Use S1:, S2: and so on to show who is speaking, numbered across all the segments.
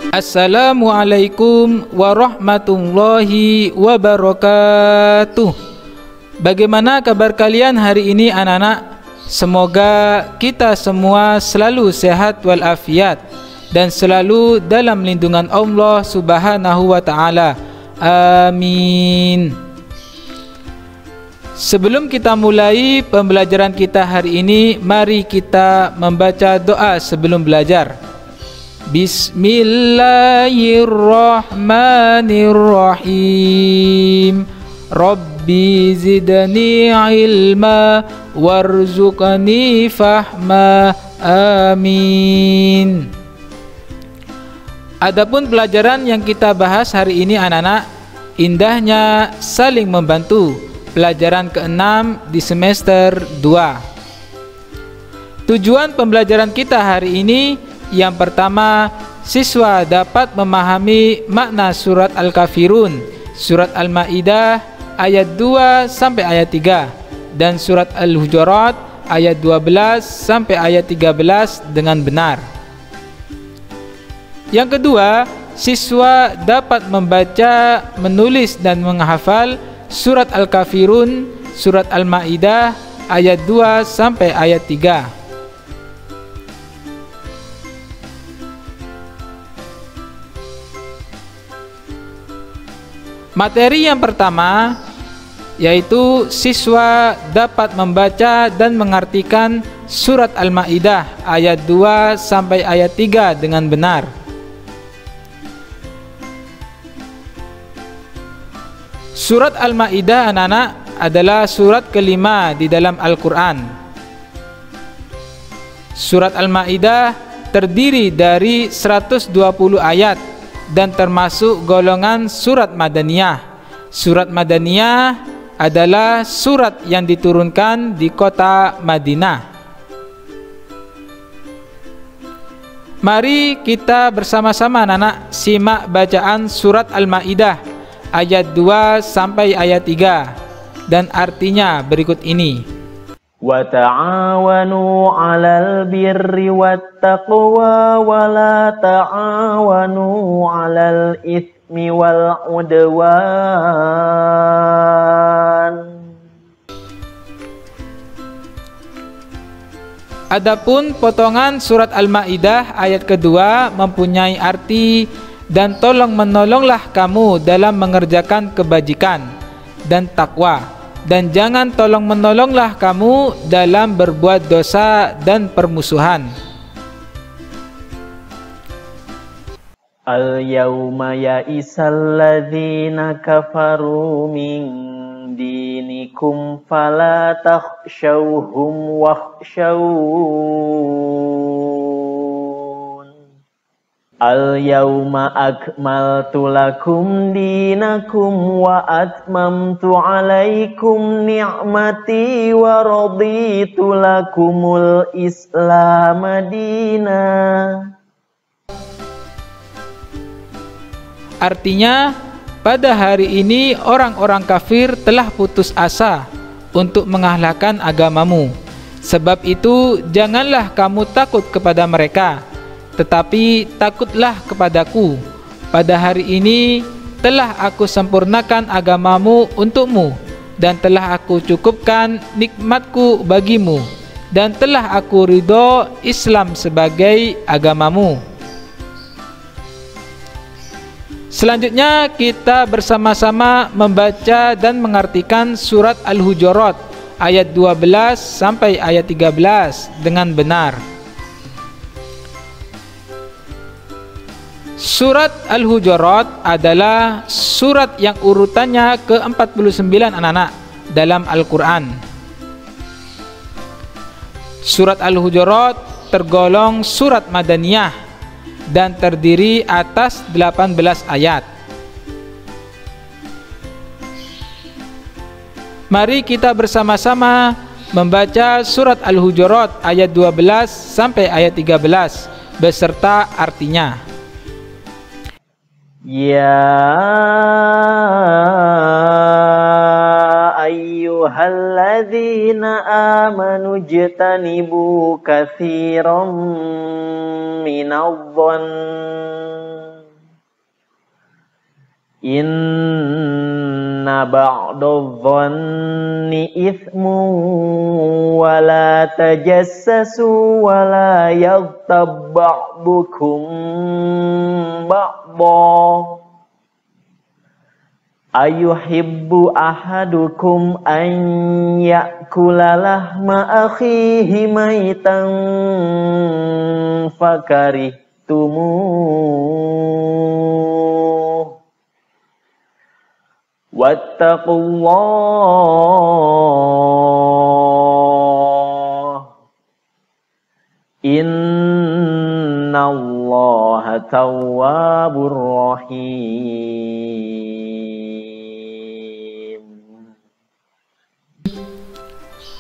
S1: Assalamualaikum warahmatullahi wabarakatuh. Bagaimana kabar kalian hari ini anak-anak? Semoga kita semua selalu sehat walafiat dan selalu dalam lindungan Allah Subhanahu wa ta'ala. Amin. Sebelum kita mulai pembelajaran kita hari ini, mari kita membaca doa sebelum belajar. Bismillahirrahmanirrahim. Rabbi zidni ilma warzuqni fahma. Amin. Adapun pelajaran yang kita bahas hari ini anak-anak, indahnya saling membantu, pelajaran ke-6 di semester 2. Tujuan pembelajaran kita hari ini, yang pertama, siswa dapat memahami makna surat Al-Kafirun, surat Al-Maidah ayat 2 sampai ayat 3 dan surat Al-Hujurat ayat 12 sampai ayat 13 dengan benar. Yang kedua, siswa dapat membaca, menulis dan menghafal surat Al-Kafirun, surat Al-Maidah ayat 2 sampai ayat 3. Materi yang pertama yaitu siswa dapat membaca dan mengartikan surat Al-Maidah ayat 2 sampai ayat 3 dengan benar. Surat Al-Maidah anak-anak adalah surat kelima di dalam Al-Quran. Surat Al-Maidah terdiri dari 120 ayat dan termasuk golongan surat Madaniyah. Surat Madaniyah adalah surat yang diturunkan di kota Madinah. Mari kita bersama-sama anak-anak simak bacaan surat Al-Maidah ayat 2 sampai ayat 3 dan artinya berikut ini.
S2: Wa ta'awanu 'alal birri wattaqwa wa la ta'awanu 'alal itsmi wal 'udwan.
S1: Adapun potongan surat Al-Maidah ayat kedua mempunyai arti dan tolong menolonglah kamu dalam mengerjakan kebajikan dan takwa. Dan jangan tolong menolonglah kamu dalam berbuat dosa dan permusuhan.
S2: Al-yawma ya'isal ladzina kafaru min dinikum fala takhshawhum wakhshawun. Al-yawma akmaltu lakum dinakum wa atmamtu alaikum ni'mati wa raditu lakumul Islam dina.
S1: Artinya, pada hari ini orang-orang kafir telah putus asa untuk mengalahkan agamamu. Sebab itu, janganlah kamu takut kepada mereka, tetapi takutlah kepadaku. Pada hari ini telah aku sempurnakan agamamu untukmu, dan telah aku cukupkan nikmatku bagimu, dan telah aku ridho Islam sebagai agamamu. Selanjutnya kita bersama-sama membaca dan mengartikan surat Al-Hujurat ayat 12 sampai ayat 13 dengan benar. Surat Al-Hujurat adalah surat yang urutannya ke-49 anak-anak dalam Al-Quran. Surat Al-Hujurat tergolong surat Madaniyah dan terdiri atas 18 ayat. Mari kita bersama-sama membaca surat Al-Hujurat ayat 12 sampai ayat 13 beserta artinya.
S2: Ya ayyuhalladzina amanu jtanibu katsiran minadh-dhann Inna ba'dadh-dhanni ithmun wa la tajassasu wa la yaghtab ba'dukum ba'dha ayuhibbu ahadukum an ya'kula lahma akhihi maitan fakarihtumuh wattaqullah innallaha tawwabur rahim.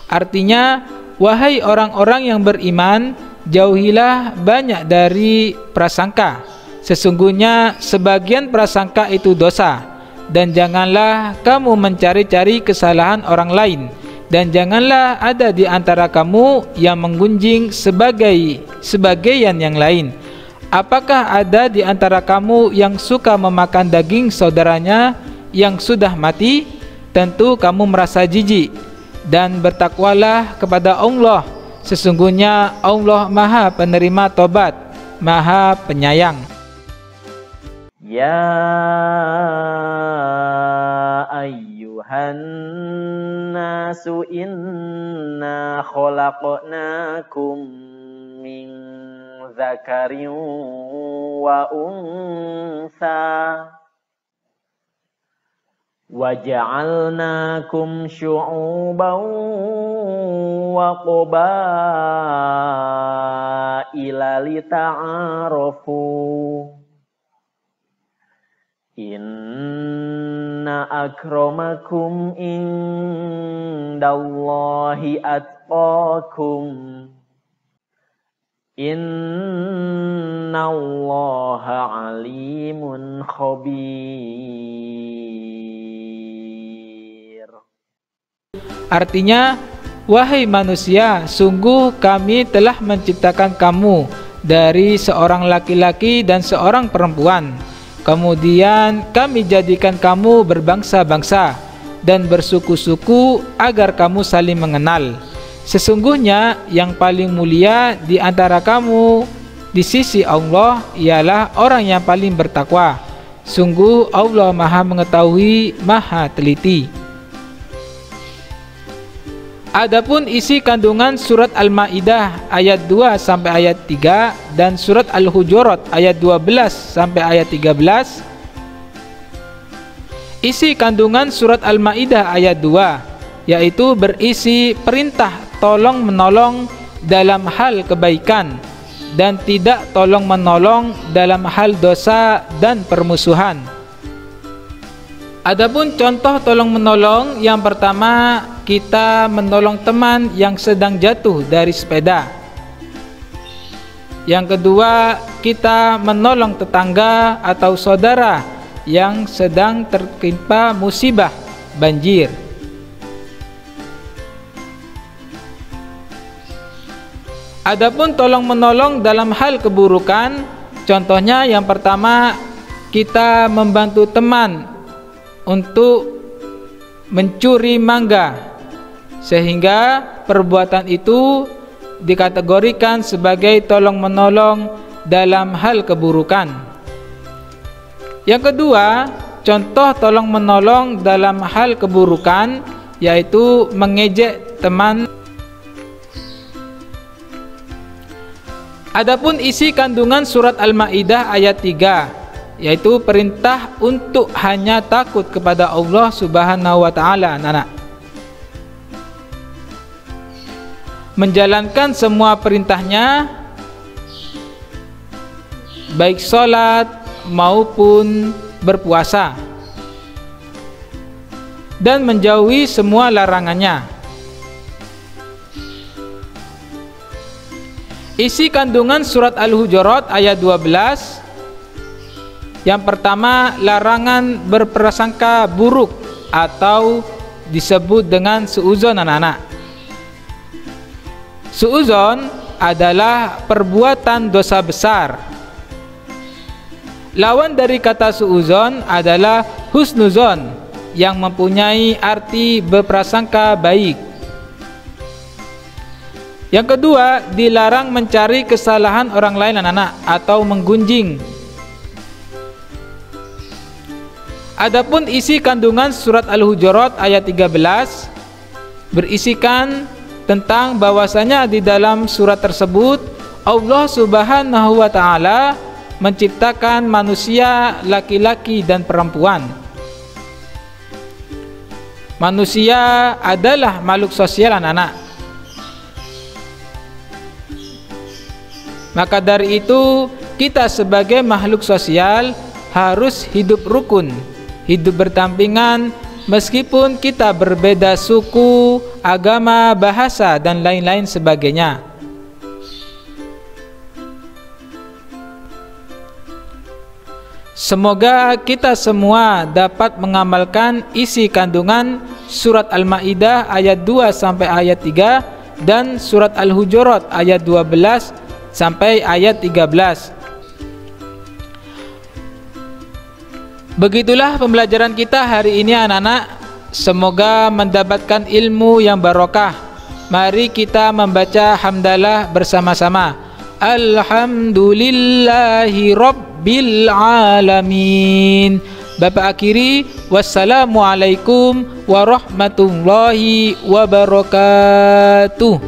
S1: Artinya, wahai orang-orang yang beriman, jauhilah banyak dari prasangka. Sesungguhnya sebagian prasangka itu dosa. Dan janganlah kamu mencari-cari kesalahan orang lain. Dan janganlah ada di antara kamu yang menggunjing sebagian yang lain. Apakah ada di antara kamu yang suka memakan daging saudaranya yang sudah mati? Tentu kamu merasa jijik. Dan bertakwalah kepada Allah. Sesungguhnya Allah Maha penerima tobat, Maha penyayang.
S2: Ya ayyuhan nasu inna khalaqnakum min dzakarin wa unsa waja'alnakum syu'uban wa qabaila lita'arafu inna akramakum indallahi atqakum innallaha alimun khabir.
S1: Artinya, wahai manusia, sungguh kami telah menciptakan kamu dari seorang laki-laki dan seorang perempuan. Kemudian kami jadikan kamu berbangsa-bangsa dan bersuku-suku agar kamu saling mengenal. Sesungguhnya yang paling mulia di antara kamu di sisi Allah ialah orang yang paling bertakwa. Sungguh Allah Maha mengetahui, Maha teliti. Adapun isi kandungan surat Al-Maidah ayat 2 sampai ayat 3 dan surat Al-Hujurat ayat 12 sampai ayat 13. Isi kandungan surat Al-Maidah ayat 2 yaitu berisi perintah tolong menolong dalam hal kebaikan dan tidak tolong menolong dalam hal dosa dan permusuhan. Adapun contoh tolong menolong, yang pertama kita menolong teman yang sedang jatuh dari sepeda. Yang kedua, kita menolong tetangga atau saudara yang sedang tertimpa musibah banjir. Adapun tolong menolong dalam hal keburukan, contohnya yang pertama kita membantu teman untuk mencuri mangga, sehingga perbuatan itu dikategorikan sebagai tolong menolong dalam hal keburukan. Yang kedua, contoh tolong menolong dalam hal keburukan yaitu mengejek teman. Adapun isi kandungan surat Al-Maidah ayat 3 yaitu perintah untuk hanya takut kepada Allah Subhanahu wa taala, anak-anak. Menjalankan semua perintahnya, baik sholat maupun berpuasa, dan menjauhi semua larangannya. Isi kandungan surat Al-Hujurat ayat 12. Yang pertama, larangan berprasangka buruk atau disebut dengan suudzon, anak-anak. Suudzon adalah perbuatan dosa besar. Lawan dari kata suuzon adalah husnuzon, yang mempunyai arti berprasangka baik. Yang kedua, dilarang mencari kesalahan orang lain anak-anak atau menggunjing. Adapun isi kandungan surat Al-Hujurat ayat 13 berisikan tentang bahwasanya di dalam surat tersebut Allah Subhanahu wa taala menciptakan manusia laki-laki dan perempuan. Manusia adalah makhluk sosial anak-anak. Maka dari itu kita sebagai makhluk sosial harus hidup rukun, hidup berdampingan, meskipun kita berbeda suku, agama, bahasa, dan lain-lain sebagainya. Semoga kita semua dapat mengamalkan isi kandungan surat Al-Maidah ayat 2 sampai ayat 3 dan surat Al-Hujurat ayat 12 sampai ayat 13. Begitulah pembelajaran kita hari ini anak-anak. Semoga mendapatkan ilmu yang barokah. Mari kita membaca hamdalah bersama-sama. Alhamdulillahi Rabbil Alamin. Bapak akhiri, wassalamualaikum warahmatullahi wabarakatuh.